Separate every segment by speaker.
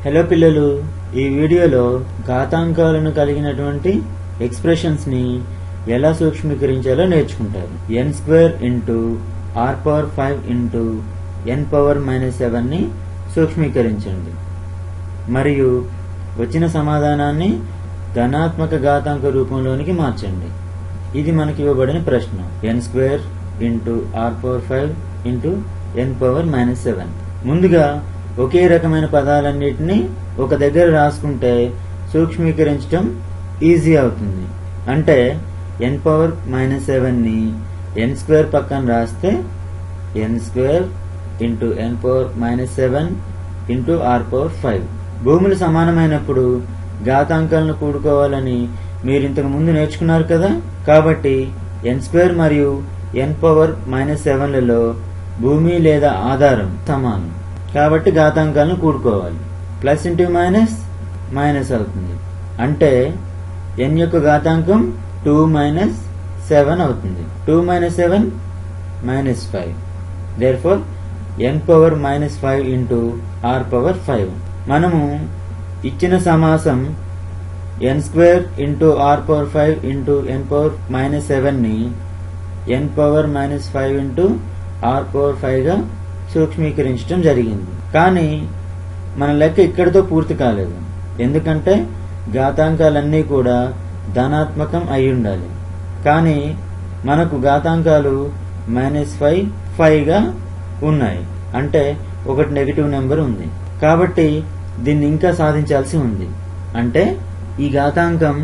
Speaker 1: Hello పిల్లలు, ఈ వీడియోలో ఘాతాంకాలను కలిగినటువంటి ఎక్స్ప్రెషన్స్ ని ఎలా సూక్ష్మీకరించాలో నేర్చుకుంటారు. n² into r⁵ into n⁻⁻7 ని సూక్ష్మీకరించండి మరియు వచ్చిన సమాధానాన్ని ధనాత్మక ఘాతాంక రూపంలోనికి మార్చండి. ఇది మనకి ఇవ్వబడిన ప్రశ్న. n² into r⁵ into n⁻⁻7. ముందుగా ఒకే రకమైన పదాలన్నిటినీ ఒక దగ్గర రాసుకుంటే సూక్ష్మీకరించడం ఈజీ అవుతుంది. అంటే n⁻⁻7 ని n² పక్కన రాస్తే n² into n⁻⁻7 into r⁵. భూములు సమానమైనప్పుడు ఘాతాంకాలను కూడుకోవాలని మీరు ఇంతకు ముందు నేర్చుకున్నారు కదా. కాబట్టి n² మరియు n⁻⁻7 లలో భూమి లేదా ఆధారం సమానం కాబట్టి ఘాతాంకాలను కూడుకోవాలి. ప్లస్ ఇంటూ మైనస్ మైనస్ అవుతుంది. అంటే n యొక్క ఘాతాంకం 2 - 7 అవుతుంది. 2 - 7 -5. Therefore n⁻⁻5 into r⁵. మనము ఇచ్చిన సమాసం n² into r⁵ into n⁻⁻7 ని n⁻⁻5 ఇంటూ r⁵ గా సూక్ష్మీకరించడం జరిగింది. కానీ మన లెక్క ఇక్కడితో పూర్తి కాలేదు. ఎందుకంటే ఘాతాంకాలన్నీ కూడా ధనాత్మకం అయి ఉండాలి. కానీ మనకు ఘాతాంకాలు -5, 5 గా ఉన్నాయి. అంటే ఒకటి నెగిటివ్ నెంబర్ ఉంది. కాబట్టి దీన్ని ఇంకా సాధించాల్సి ఉంది. అంటే ఈ ఘాతాంకం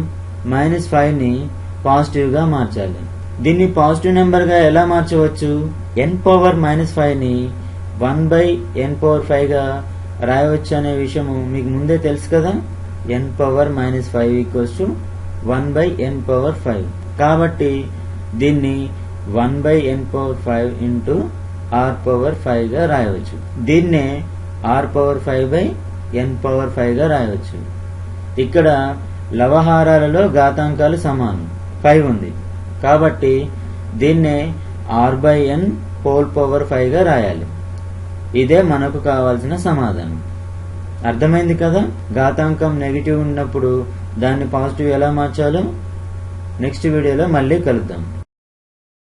Speaker 1: -5 ని పాజిటివ్ గా మార్చాలి. దీన్ని పాజిటివ్ నెంబర్ గా ఎలా మార్చవచ్చు? n⁻⁻5 ని 1/n⁻⁵ గా రాయవచ్చు అనే విషయము మీకు ముందే తెలుసు కదా. n⁻⁻5 = 1/n⁻⁵. కాబట్టి దీన్ని 1/n⁻⁵ ఇంటూ r⁵ గా రాయవచ్చు. దీన్నే r⁵/n⁻⁵ గా రాయవచ్చు. ఇక్కడ లవహారాలలో ఘాతాంకాలు సమానం 5 ఉంది కాబట్టి దీన్నే r/n⁻⁵ గా రాయాలి. ఇదే మనకు కావాల్సిన సమాధానం. అర్థమైంది కదా. ఘాతాంకం నెగిటివ్ ఉన్నప్పుడు దాన్ని పాజిటివ్ ఎలా మార్చాలో నెక్స్ట్ వీడియోలో మళ్ళీ కలుద్దాం.